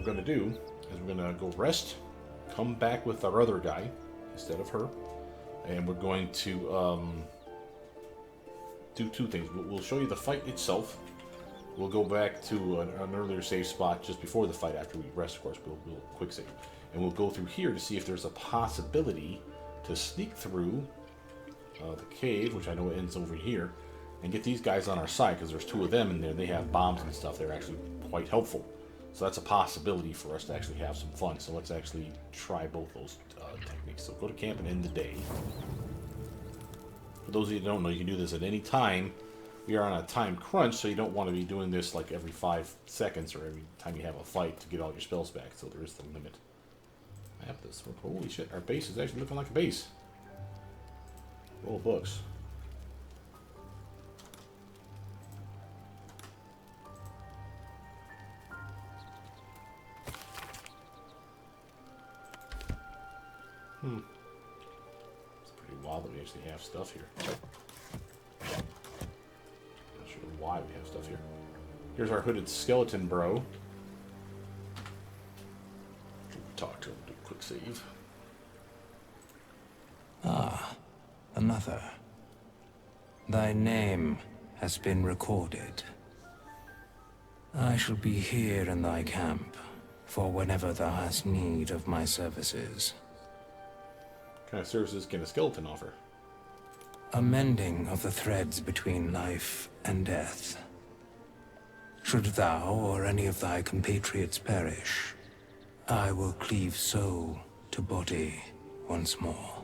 we're going to do is we're going to go rest, come back with our other guy instead of her, and we're going to do two things. We'll show you the fight itself. We'll go back to an earlier save spot just before the fight. After we rest, of course, we'll quick save. And we'll go through here to see if there's a possibility to sneak through the cave, which I know ends over here, and get these guys on our side, because there's two of them in there. They have bombs and stuff. They're actually quite helpful. So that's a possibility for us to actually have some fun. So let's actually try both those techniques. So go to camp and end the day. For those of you who don't know, you can do this at any time. We are on a time crunch, so you don't want to be doing this like every 5 seconds or every time you have a fight to get all your spells back. So there is the limit. I have this. Holy shit, our base is actually looking like a base. Roll of books. It's pretty wild that we actually have stuff here. Not sure why we have stuff here. Here's our hooded skeleton bro. Talk to him, do a quick save. Ah, another. Thy name has been recorded. I shall be here in thy camp, for whenever thou hast need of my services. What kind of services can a skeleton offer? A mending of the threads between life and death. Should thou or any of thy compatriots perish, I will cleave soul to body once more.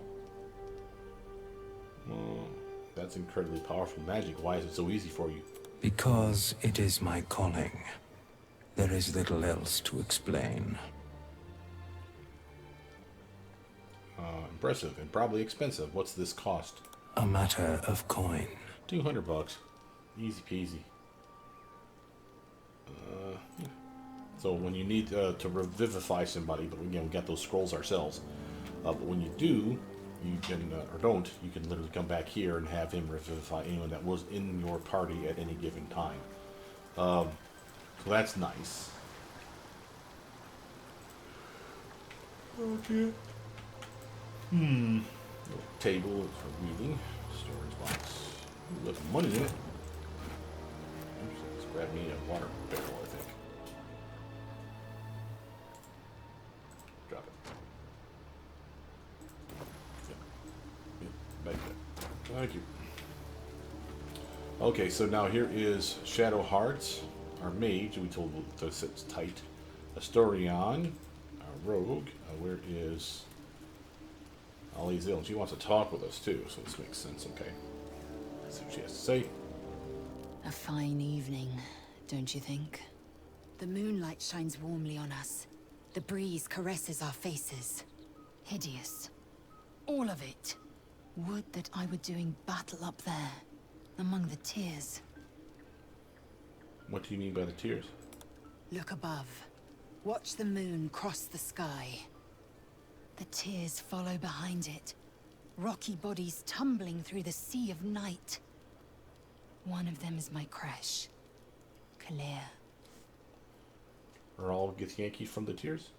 Oh, that's incredibly powerful magic. Why is it so easy for you? Because it is my calling. There is little else to explain. Impressive and probably expensive. What's this cost? A matter of coin. $200. Easy peasy. So when you need to revivify somebody, but again, we got those scrolls ourselves. But when you do, you can, or don't, you can literally come back here and have him revivify anyone that was in your party at any given time. So that's nice. Okay. Table for reading. Storage box. Ooh, look, money in it. Let's grab me a water barrel, I think. Drop it. Yeah, back there. Thank you. Okay, so now here is Shadow Hearts, our mage, we told to sit tight. Astorion, our rogue. Where is Alizel? She wants to talk with us too, so this makes sense, okay. Let's see what she has to say. A fine evening, don't you think? The moonlight shines warmly on us. The breeze caresses our faces. Hideous. All of it. Would that I were doing battle up there, among the tears. What do you mean by the tears? Look above. Watch the moon cross the sky. The tears follow behind it. Rocky bodies tumbling through the sea of night. One of them is my crush, Kalir. Are all Githyanki from the tears?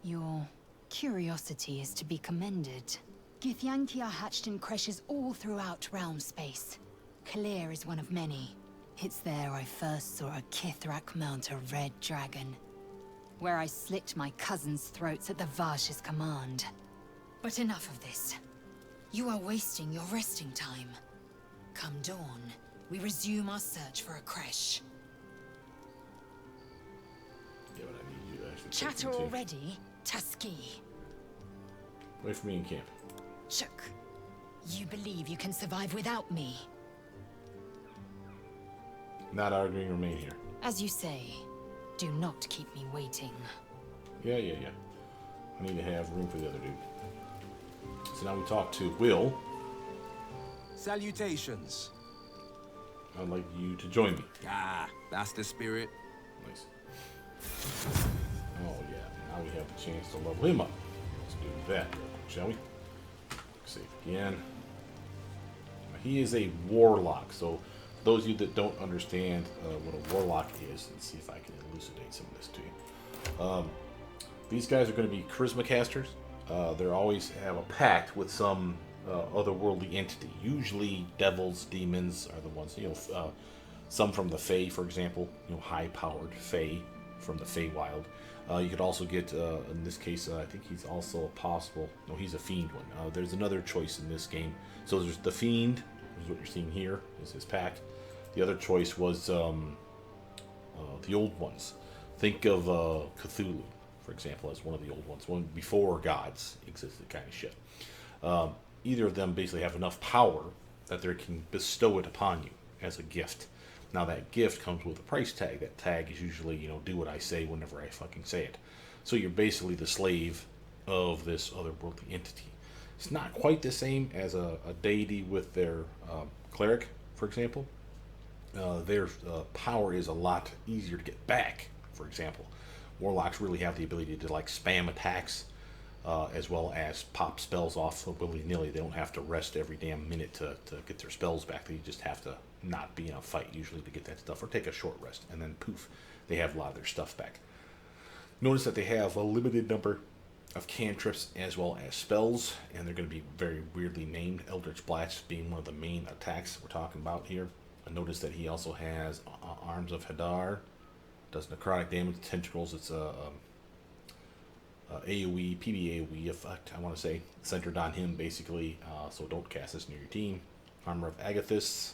Your curiosity is to be commended. Githyanki are hatched in creches all throughout realm space. Kalir is one of many. It's there I first saw a Kithrak mount a red dragon, where I slit my cousins' throats at the Vash's command. But enough of this. You are wasting your resting time. Come dawn, we resume our search for a creche. Yeah, but I need you to actually Chatter already, Tuskee. Wait for me in camp. Shook. You believe you can survive without me? Not arguing, remain here. As you say, do not keep me waiting. Yeah. I need to have room for the other dude. So now we talk to Will. Salutations. I'd like you to join me. Ah, that's the spirit. Nice. Oh yeah, now we have the chance to level him up. Let's do that real quick, shall we? Save again. He is a warlock, so for those of you that don't understand what a warlock is, let's see if I can elucidate some of this to you. These guys are going to be charisma casters. They always have a pact with some otherworldly entity. Usually devils, demons are the ones, some from the Fae, for example, high-powered Fae from the Feywild. You could also get, in this case, I think he's also a possible, no, he's a Fiend one. There's another choice in this game. So there's the Fiend, which is what you're seeing here, is his pact. The other choice was the old ones. Think of Cthulhu, for example, as one of the old ones, one before gods existed kind of shit. Either of them basically have enough power that they can bestow it upon you as a gift. Now that gift comes with a price tag. That tag is usually, do what I say whenever I fucking say it. So you're basically the slave of this otherworldly entity. It's not quite the same as a deity with their cleric, for example. Their power is a lot easier to get back, for example. Warlocks really have the ability to spam attacks as well as pop spells off willy-nilly. They don't have to rest every damn minute to get their spells back. They just have to not be in a fight usually to get that stuff, or take a short rest, and then poof, they have a lot of their stuff back. Notice that they have a limited number of cantrips as well as spells, and they're going to be very weirdly named. Eldritch Blast being one of the main attacks we're talking about here. Notice that he also has Arms of Hadar, does necrotic damage, tentacles. It's a AoE, PB AoE effect, I want to say, centered on him basically, so don't cast this near your team. Armor of Agathis,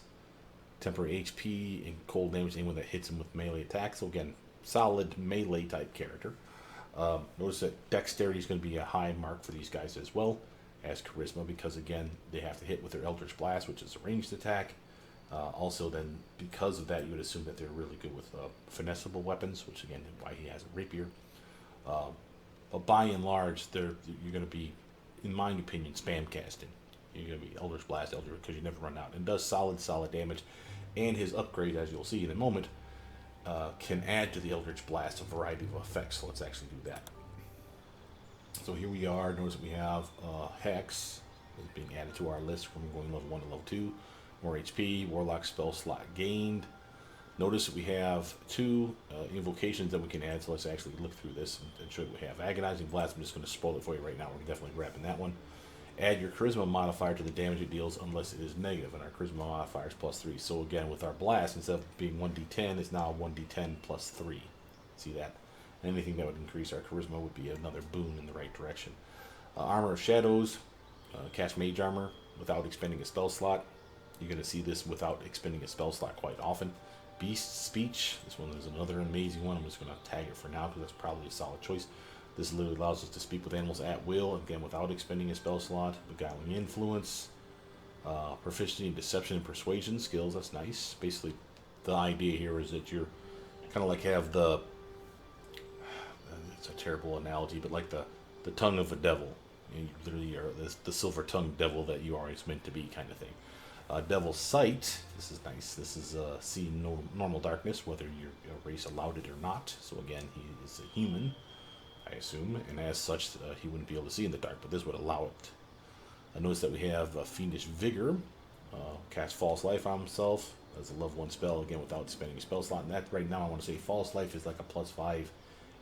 temporary HP and cold damage, anyone that hits him with melee attacks. So again, solid melee type character. Notice that dexterity is going to be a high mark for these guys as well as charisma, because again, they have to hit with their Eldritch Blast, which is a ranged attack. Also then, because of that, you would assume that they're really good with finessable weapons, which again, why he has a rapier. But by and large, you're going to be, in my opinion, spam casting. You're going to be Eldritch Blast, because you never run out. And does solid damage. And his upgrade, as you'll see in a moment, can add to the Eldritch Blast a variety of effects. So let's actually do that. So here we are. Notice we have Hex is being added to our list from going level 1 to level 2. More HP, Warlock spell slot gained. Notice that we have 2 invocations that we can add, so let's actually look through this and show you what we have. Agonizing Blast, I'm just going to spoil it for you right now. We're definitely grabbing that one. Add your Charisma modifier to the damage it deals unless it is negative, and our Charisma modifier is +3. So again, with our Blast, instead of being 1d10, it's now 1d10 +3. See that? Anything that would increase our Charisma would be another boon in the right direction. Armor of Shadows, cast Mage Armor without expending a spell slot. You're going to see this without expending a spell slot quite often. Beast Speech, this one is another amazing one. I'm just going to tag it for now because that's probably a solid choice. This literally allows us to speak with animals at will, again without expending a spell slot. Beguiling Influence, Proficiency in Deception and Persuasion skills, that's nice. Basically, the idea here is that you're kind of like have the, it's a terrible analogy, but like the tongue of a devil. You literally are the silver-tongued devil that you are always meant to be, kind of thing. Devil's Sight, this is nice. This is see normal darkness, whether your race allowed it or not. So again, he is a human, I assume, and as such, he wouldn't be able to see in the dark, but this would allow it. Notice that we have Fiendish Vigor, cast False Life on himself as a level 1 spell, again without spending a spell slot. And that right now, I want to say False Life is like a +5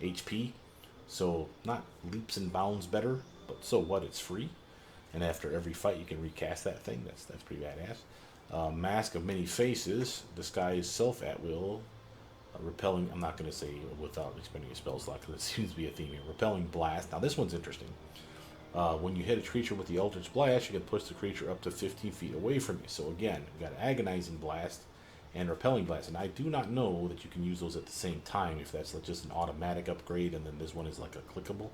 HP, so not leaps and bounds better, but so what? It's free. And after every fight, you can recast that thing. That's pretty badass. Mask of Many Faces, disguise self at will. Repelling, I'm not going to say without expending a spell slot because it seems to be a theme here. Repelling Blast. Now this one's interesting. When you hit a creature with the Eldritch Blast, you can push the creature up to 15 feet away from you. So again, we've got Agonizing Blast and Repelling Blast. And I do not know that you can use those at the same time, if that's just an automatic upgrade and then this one is like a clickable,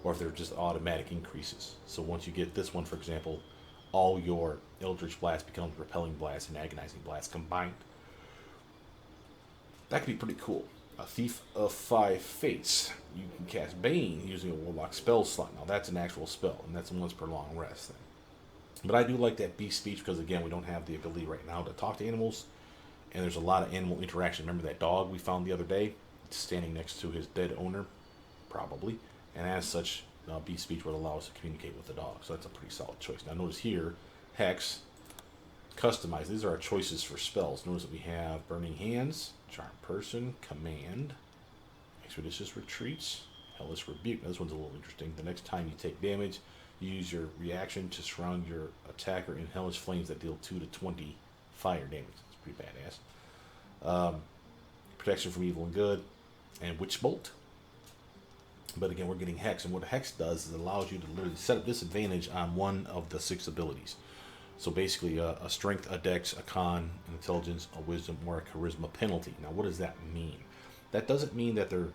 or if they're just automatic increases. So once you get this one, for example, all your Eldritch Blast becomes Repelling Blast and Agonizing Blast combined. That could be pretty cool. A Thief of 5 Fates. You can cast Bane using a Warlock spell slot. Now that's an actual spell, and that's a once per long rest thing. But I do like that Beast Speech because, again, we don't have the ability right now to talk to animals, and there's a lot of animal interaction. Remember that dog we found the other day? It's standing next to his dead owner, probably. And as such, Beast Speech would allow us to communicate with the dog. So that's a pretty solid choice. Now notice here, Hex, Customize. These are our choices for spells. Notice that we have Burning Hands, Charm Person, Command. I Expeditious Retreats, Hellish Rebuke. Now, this one's a little interesting. The next time you take damage, you use your reaction to surround your attacker in Hellish Flames that deal 2 to 20 fire damage. That's pretty badass. Protection from evil and good, and Witch Bolt. But again, we're getting Hex, and what Hex does is it allows you to literally set up disadvantage on one of the 6 abilities. So basically, a Strength, a Dex, a Con, an Intelligence, a Wisdom, or a Charisma penalty. Now, what does that mean? That doesn't mean that they're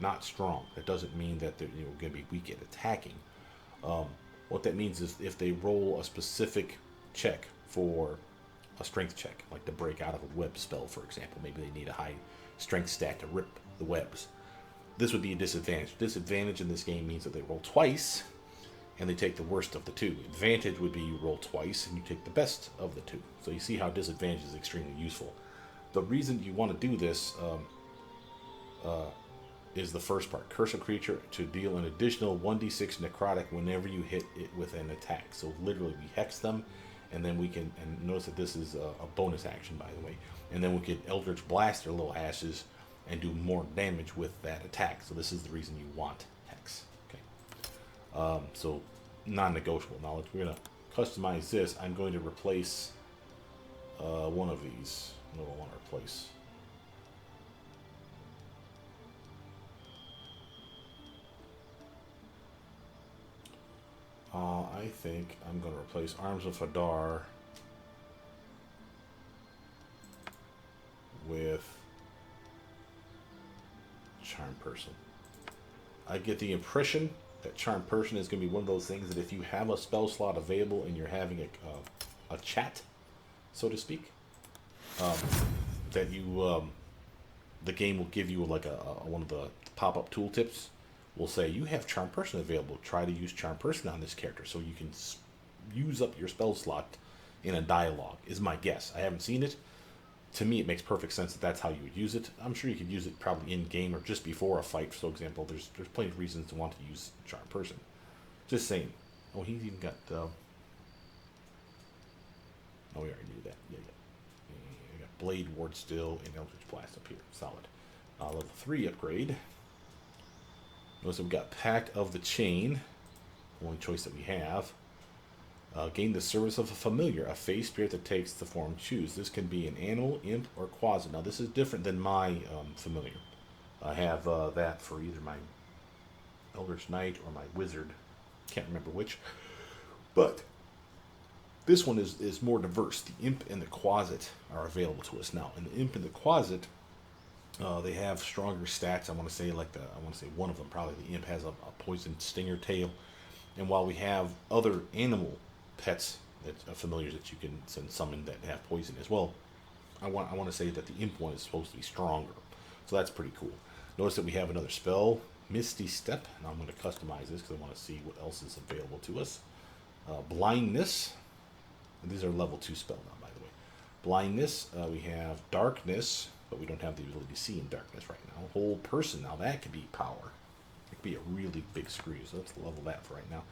not strong. That doesn't mean that they're going to be weak at attacking. What that means is if they roll a specific check for a strength check, like to break out of a web spell, for example. Maybe they need a high strength stat to rip the webs. This would be a disadvantage. Disadvantage in this game means that they roll twice, and they take the worst of the 2. Advantage would be you roll twice, and you take the best of the 2. So you see how disadvantage is extremely useful. The reason you want to do this is the first part. Curse a creature to deal an additional 1d6 necrotic whenever you hit it with an attack. So literally we hex them, and then we can, and notice that this is a bonus action, by the way, and then we could Eldritch Blast their little asses and do more damage with that attack. So this is the reason you want Hex. Okay. So non-negotiable. Now we're going to customize this. I'm going to replace one of these. What do I want to replace? I think I'm going to replace Arms of Hadar with Charm Person. I get the impression that Charm Person is going to be one of those things that if you have a spell slot available and you're having a chat, so to speak, that you the game will give you like one of the pop-up tooltips. Will say you have Charm Person available. Try to use Charm Person on this character so you can use up your spell slot in a dialogue, is my guess. I haven't seen it. To me, it makes perfect sense that that's how you would use it. I'm sure you could use it probably in-game or just before a fight, for example. There's plenty of reasons to want to use Charm Person. Just saying. Oh, he's even got... Oh, we already knew that. Yeah. I got Blade Ward still and Eldritch Blast up here. Solid. Level 3 upgrade. Notice we've got Pact of the Chain, only choice that we have. Gain the service of a familiar, a face spirit that takes the form choose. This can be an animal, imp, or quasi. Now this is different than my familiar. I have that for either my Eldritch Knight or my Wizard. Can't remember which. But this one is more diverse. The imp and the quasit are available to us now. And the imp and the quasit, they have stronger stats. I want to say one of them, probably the imp, has a poison stinger tail. And while we have other animal pets, familiars that you can summon that have poison as well, I want to say that the imp one is supposed to be stronger. So that's pretty cool. Notice that we have another spell, Misty Step. And I'm going to customize this because I want to see what else is available to us. Blindness. And these are level 2 spell now, by the way. Blindness. We have Darkness, but we don't have the ability to see in darkness right now. Whole Person. Now that could be power. It could be a really big screw. So let's level that for right now.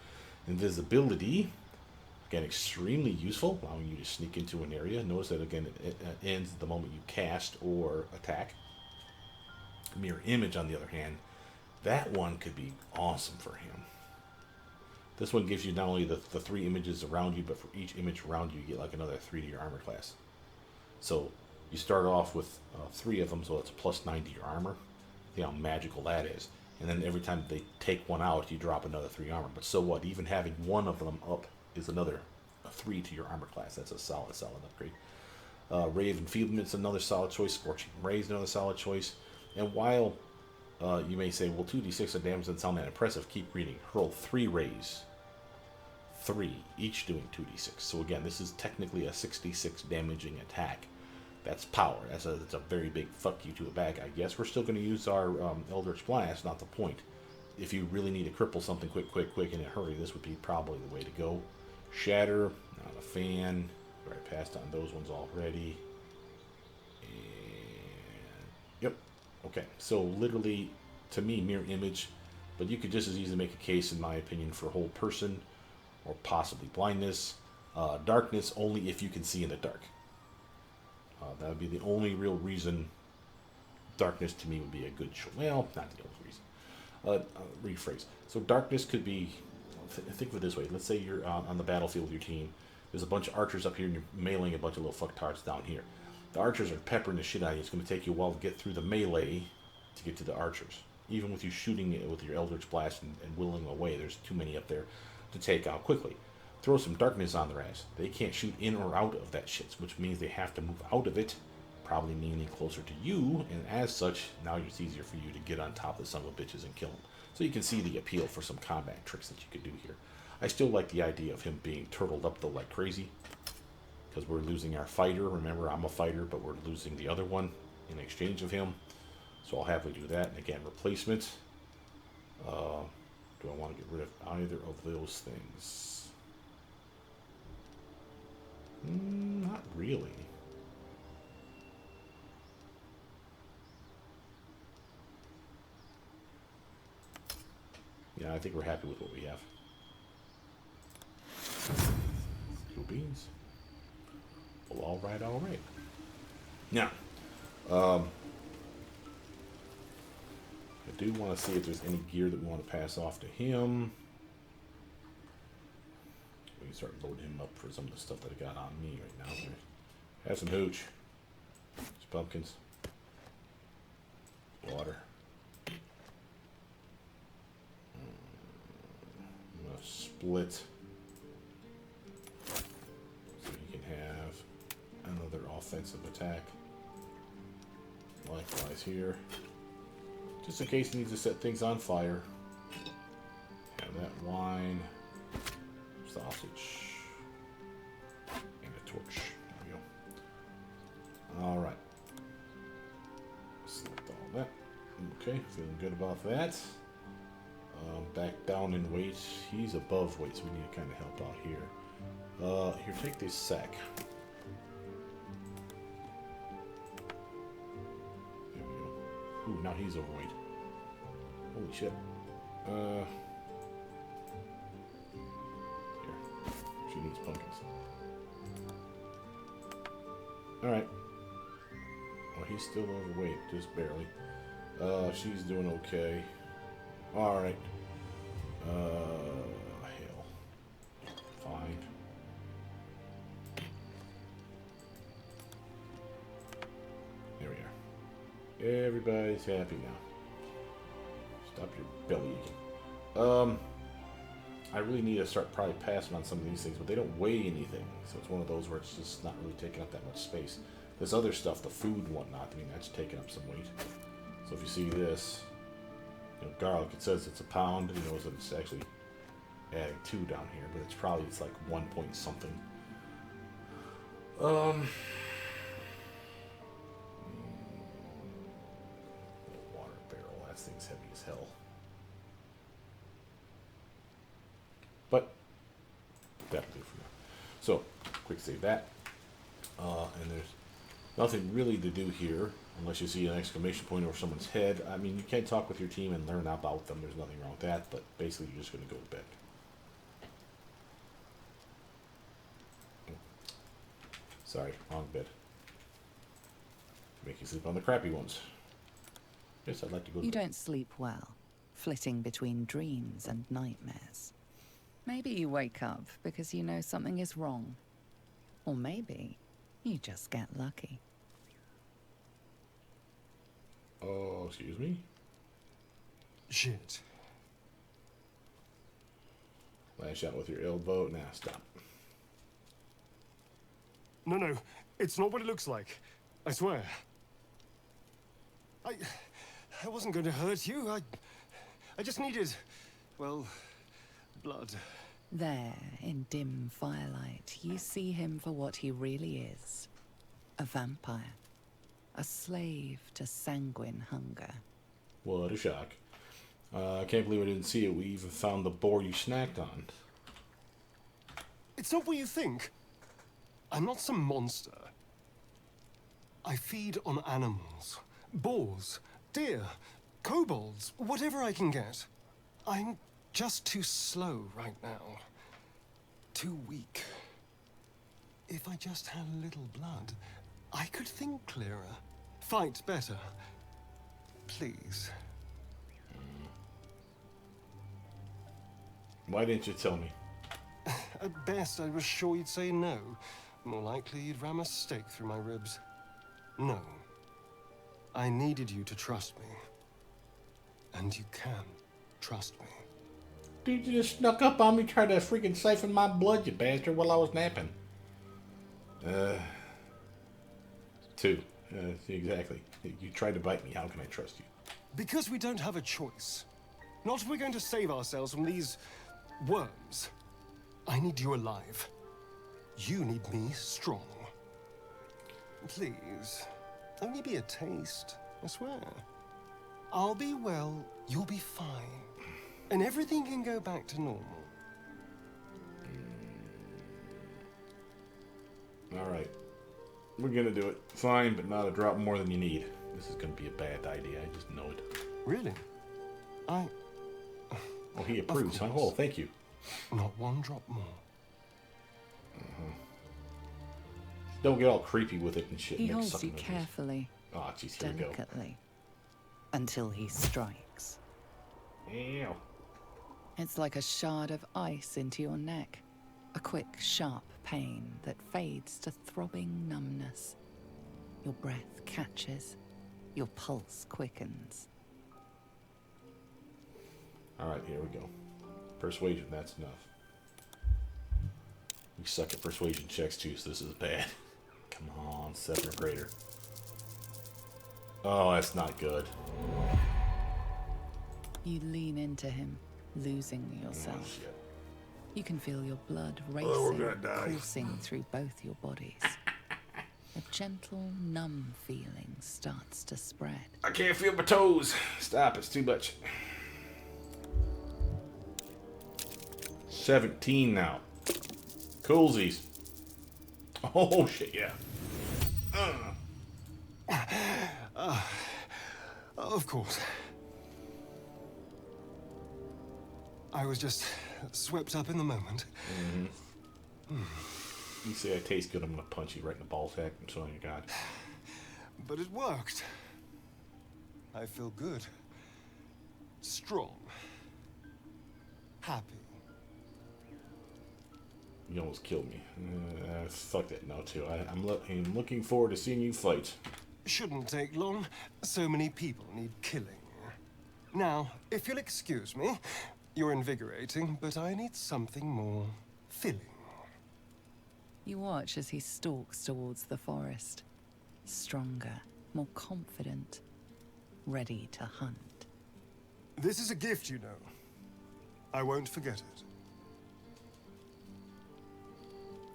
Invisibility. Again, extremely useful, allowing you to sneak into an area. Notice that, again, it ends the moment you cast or attack. Mirror Image, on the other hand, that one could be awesome for him. This one gives you not only the 3 images around you, but for each image around you, you get like another 3 to your armor class. So you start off with 3 of them, so it's a plus 9 to your armor. See how magical that is. And then every time they take one out, you drop another 3 armor. But so what? Even having one of them up is another 3 to your armor class. That's a solid upgrade. Ray of Enfeeblement's another solid choice. Scorching Ray's another solid choice. And while you may say, well, 2d6 of damage doesn't sound that impressive, keep reading. Hurl 3 rays. 3, each doing 2d6. So again, this is technically a 66 damaging attack. That's power. That's a very big fuck you to a bad guy. Yes, we're still going to use our Eldritch Blast, not the point. If you really need to cripple something quick in a hurry, this would be probably the way to go. Shatter, not a fan. Alright, passed on those ones already. And yep. Okay, so literally, to me, Mirror Image, but you could just as easily make a case, in my opinion, for Whole Person, or possibly Blindness. Darkness, only if you can see in the dark. That would be the only real reason darkness to me would be a good choice. Well, not the only reason. Rephrase. So darkness could be, think of it this way. Let's say you're on the battlefield with your team. There's a bunch of archers up here and you're meleeing a bunch of little fucktards down here. The archers are peppering the shit out of you. It's going to take you a while to get through the melee to get to the archers. Even with you shooting it with your Eldritch Blast and whittling them away, there's too many up there to take out quickly. Throw some darkness on their ass. They can't shoot in or out of that shit, which means they have to move out of it, probably meaning closer to you, and as such, now it's easier for you to get on top of the son of a bitches and kill them. So you can see the appeal for some combat tricks that you could do here. I still like the idea of him being turtled up though like crazy, because we're losing our fighter. Remember, I'm a fighter, but we're losing the other one in exchange of him. So I'll happily do that. And again, replacement. Do I want to get rid of either of those things? Not really. Yeah, I think we're happy with what we have. Blue beans. Well, all right, all right. Now, I do want to see if there's any gear that we want to pass off to him. We can start loading him up for some of the stuff that I got on me right now. Have some hooch. Some pumpkins. Water. I'm going to split. So he can have another offensive attack. Likewise here. Just in case he needs to set things on fire. Have that wine, sausage, and a torch. There we go. Alright. Select all that. Okay, feeling good about that. Back down in weight. He's above weight, so we need to kind of help out here. Here, take this sack. There we go. Ooh, now he's overweight. Holy shit. Here. She needs pumpkins. Alright. Well, he's still overweight, just barely. She's doing okay. Alright. Hell. Fine. There we are. Everybody's happy now. Stop your belly aching. I really need to start probably passing on some of these things, but they don't weigh anything. So it's one of those where it's just not really taking up that much space. This other stuff, the food and whatnot, I mean, that's taking up some weight. So if you see this, you know, garlic, it says it's a pound. You know, so it's actually adding 2 down here, but it's like 1 point something. Water barrel, that thing's heavy as hell. But that'll do for now. So, quick save that. And there's nothing really to do here, unless you see an exclamation point over someone's head. I mean, you can talk with your team and learn about them. There's nothing wrong with that, but basically you're just going to go to bed. Sorry, wrong bed. Make you sleep on the crappy ones. Yes, I'd like to go to You bed. don't sleep well, flitting between dreams and nightmares. Maybe you wake up because you know something is wrong. Or maybe you just get lucky. Oh, excuse me? Shit. Lash out with your elbow. Now stop. No, it's not what it looks like. I swear. I wasn't going to hurt you. I just needed, well, blood. There, in dim firelight, you see him for what he really is. A vampire. A slave to sanguine hunger. What a shock. I can't believe I didn't see it. We even found the boar you snacked on. It's not what you think. I'm not some monster. I feed on animals. Boars, deer, kobolds, whatever I can get. I'm just too slow right now. Too weak. If I just had a little blood, I could think clearer, fight better. Please. Why didn't you tell me? At best, I was sure you'd say no. More likely, you'd ram a stake through my ribs. No. I needed you to trust me. And you can trust me. Dude, you just snuck up on me, tried to freaking siphon my blood, you bastard, while I was napping. 2. Exactly. You tried to bite me. How can I trust you? Because we don't have a choice. Not if we're going to save ourselves from these worms. I need you alive. You need me strong. Please, only be a taste, I swear. I'll be well, you'll be fine. And everything can go back to normal. Alright. We're gonna do it. Fine, but not a drop more than you need. This is gonna be a bad idea, I just know it. Really? Oh, he approves, huh? Oh, thank you. Not one drop more. Don't get all creepy with it and shit. He Make holds sucking you noises. carefully, Oh, jeez, here we go. delicately, until he strikes. Ew. It's like a shard of ice into your neck. A quick, sharp pain that fades to throbbing numbness. Your breath catches. Your pulse quickens. Alright, here we go. Persuasion, that's enough. We suck at persuasion checks too, so this is bad. Come on, 7 or greater. Oh, that's not good. You lean into him, losing Oh, yourself. shit. You can feel your blood we're racing, gonna die. coursing through both your bodies. A gentle, numb feeling starts to spread. I can't feel my toes. Stop, it's too much. 17 now. Coolsies. Oh, shit, yeah. Of course. I was just swept up in the moment. You say I taste good, I'm gonna punch you right in the ball sack. I'm telling you, God. But it worked. I feel good. Strong. Happy. You almost killed me. Fuck that now, too. I'm looking forward to seeing you fight. Shouldn't take long. So many people need killing. Now, if you'll excuse me, you're invigorating, but I need something more filling. You watch as he stalks towards the forest. Stronger, more confident, ready to hunt. This is a gift, you know. I won't forget it.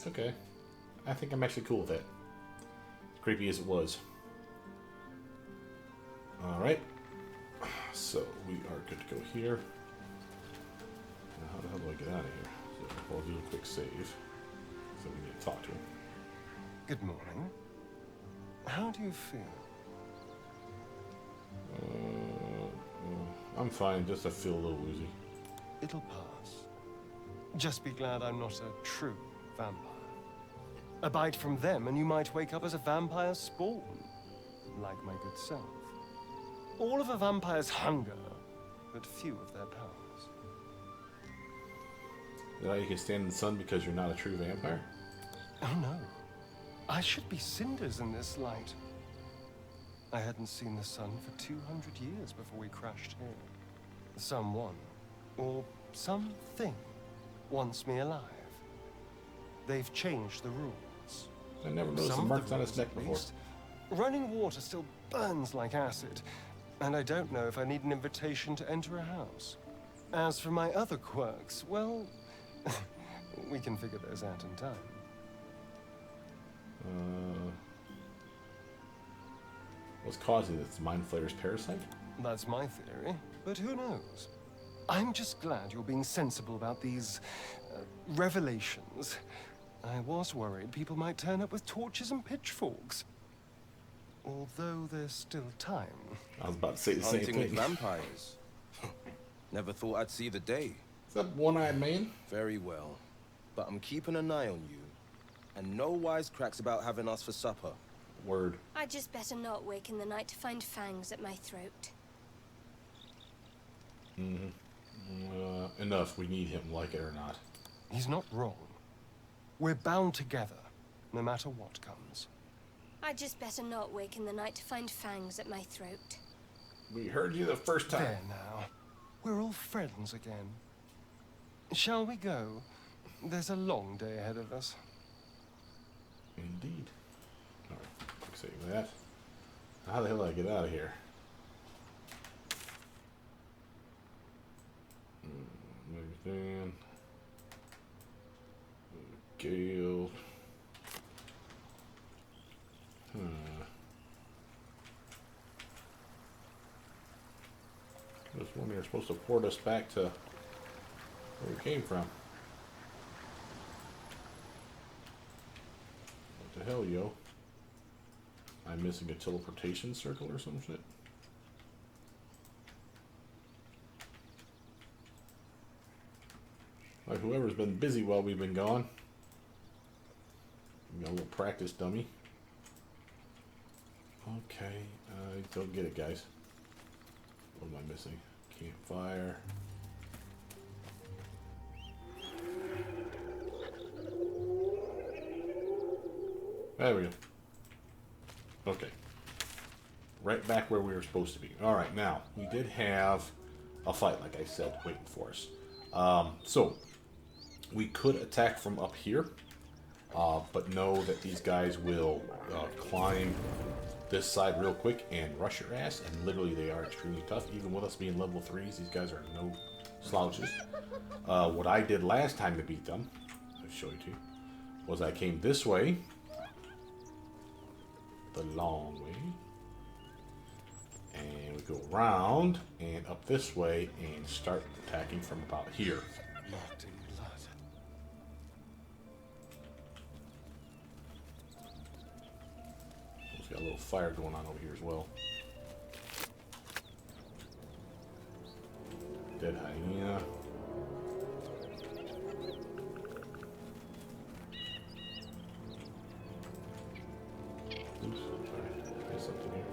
Okay. I think I'm actually cool with that. As creepy as it was. Alright. So, we are good to go here. Now, how the hell do I get out of here? So, I'll do a quick save. So we need to talk to him. Good morning. How do you feel? I'm fine, just I feel a little woozy. It'll pass. Just be glad I'm not a true vampire. A bite from them and you might wake up as a vampire spawn. Like my good self. All of a vampire's hunger, but few of their powers. Now you can stand in the sun because you're not a true vampire? Oh no. I should be cinders in this light. I hadn't seen the sun for 200 years before we crashed here. Someone, or something, wants me alive. They've changed the rules. I never noticed the Some of marks the on his rules, neck at before. least. Running water still burns like acid, and I don't know if I need an invitation to enter a house. As for my other quirks, well, we can figure those out in time. What's causing this? Mind Flayer's parasite? That's my theory, but who knows? I'm just glad you're being sensible about these revelations. I was worried people might turn up with torches and pitchforks. Although there's still time. I was about to say the same Hunting with thing. vampires. Never thought I'd see the day. Is that one-eyed man? Very well. But I'm keeping an eye on you. And no wisecracks about having us for supper. Word. I'd just better not wake in the night to find fangs at my throat. Enough. We need him, like it or not. He's not wrong. We're bound together, no matter what comes. I'd just better not wake in the night to find fangs at my throat. We heard you the first time. There now. We're all friends again. Shall we go? There's a long day ahead of us. Indeed. Alright, quick save that. How the hell do I get out of here? Magus Dann. Gale. This one here is supposed to port us back to where we came from. What the hell, yo? I'm missing a teleportation circle or some shit? Like, whoever's been busy while we've been gone. Got a little practice dummy. Okay, don't get it, guys. What am I missing? Campfire. There we go. Okay. Right back where we were supposed to be. Alright, now, we did have a fight, like I said, waiting for us. So, we could attack from up here, but know that these guys will climb this side real quick and rush your ass, and literally they are extremely tough. Even with us being level 3s, these guys are no slouches. What I did last time to beat them, I'll show you too, was I came this way, the long way, and we go around and up this way and start attacking from about here. Got a little fire going on over here as well. Dead hyena. Oops, sorry. There's something here.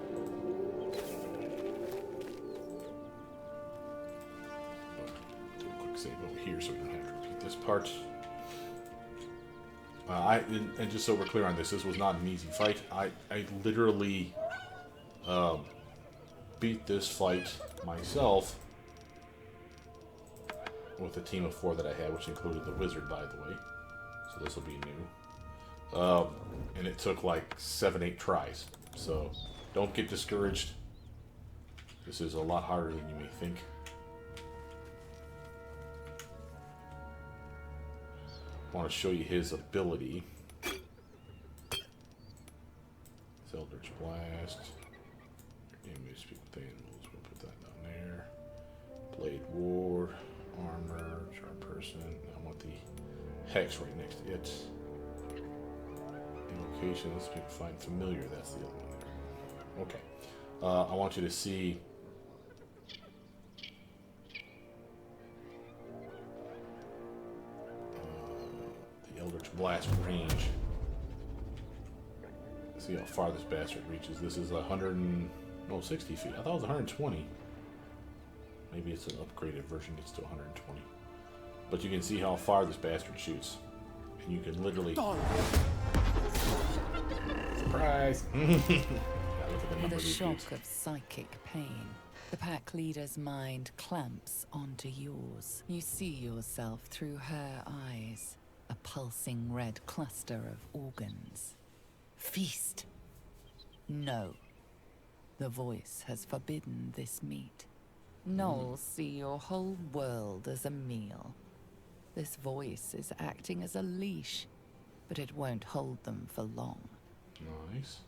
Do a quick save over here so we don't have to repeat this part. And just so we're clear on this, this was not an easy fight. I literally beat this fight myself with a team of 4 that I had, which included the wizard, by the way. So this will be new. And it took like 7-8 tries. So don't get discouraged. This is a lot harder than you may think. I want to show you his ability. It's Eldritch Blast. Enemy speak with animals. We'll put that down there. Blade Ward. Armor. Sharp Person. I want the Hex right next to it. Invocation. Let's find Familiar. That's the other one there. Okay. I want you to see Eldritch Blast range. See how far this bastard reaches. This is 60 feet. I thought it was 120. Maybe it's an upgraded version. It's to 120. But you can see how far this bastard shoots. And you can literally... Surprise! With a shock of psychic pain, the pack leader's mind clamps onto yours. You see yourself through her eyes. A pulsing red cluster of organs. Feast. No. The voice has forbidden this meat. Gnolls see your whole world as a meal. This voice is acting as a leash, but it won't hold them for long. Nice.